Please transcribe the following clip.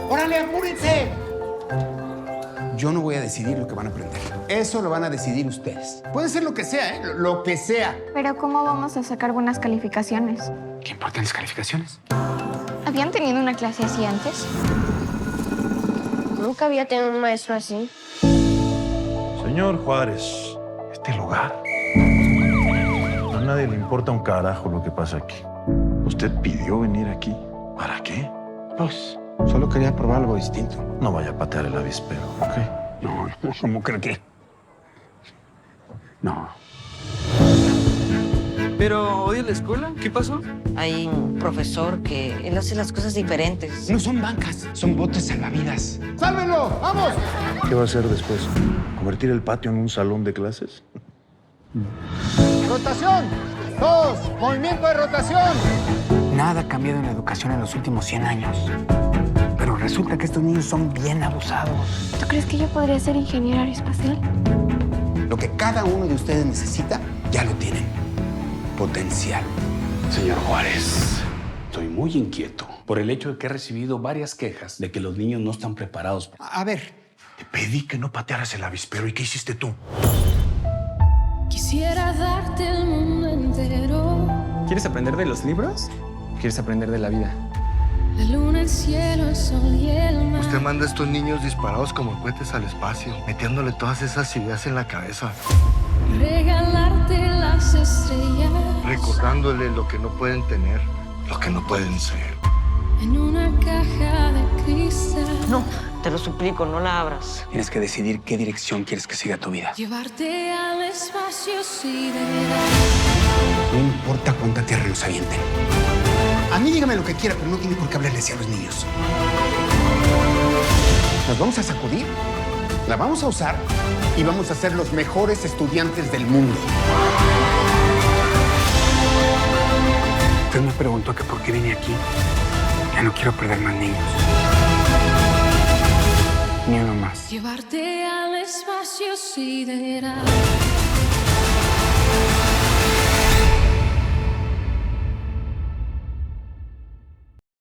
¡Órale, apúrense! Yo no voy a decidir lo que van a aprender. Eso lo van a decidir ustedes. Puede ser lo que sea, ¿eh? Lo que sea. Pero ¿cómo vamos a sacar buenas calificaciones? ¿Qué importan las calificaciones? ¿Habían tenido una clase así antes? Nunca había tenido un maestro así. Señor Juárez, este lugar. A nadie le importa un carajo lo que pasa aquí. Usted pidió venir aquí. ¿Para qué? Pues, solo quería probar algo distinto. No vaya a patear el avispero, ¿ok? No, ¿cómo cree que? No. ¿Pero odia la escuela? ¿Qué pasó? Hay un profesor que él hace las cosas diferentes. No son bancas, son botes salvavidas. ¡Sálvenlo! ¡Vamos! ¿Qué va a hacer después? ¿Convertir el patio en un salón de clases? ¡Rotación! ¡Todos! ¡Movimiento de rotación! Nada ha cambiado en la educación en los últimos 100 años. Pero resulta que estos niños son bien abusados. ¿Tú crees que yo podría ser ingeniero aeroespacial? Lo que cada uno de ustedes necesita, ya lo tienen. Potencial. Señor Juárez, estoy muy inquieto por el hecho de que he recibido varias quejas de que los niños no están preparados. A ver, Te pedí que no patearas el avispero. ¿Y qué hiciste tú? Quisiera darte el mundo entero. ¿Quieres aprender de los libros? ¿Quieres aprender de la vida? La luna, el cielo, el sol y el mar. Usted manda a estos niños disparados como cohetes al espacio, metiéndole todas esas ideas en la cabeza, Regalarte las estrellas. recordándole lo que no pueden tener, lo que no pueden ser. En una caja de cristal. No, te lo suplico, no la abras. tienes que decidir qué dirección quieres que siga tu vida. Llevarte al espacio sideral. No importa cuánta tierra nos avienten. A mí dígame lo que quiera, pero no tiene por qué hablarle así a los niños. Nos vamos a sacudir, la vamos a usar y vamos a ser los mejores estudiantes del mundo. Usted me preguntó que por qué vine aquí. Ya no quiero perder más niños. Ni uno más. Llevarte al espacio sideral.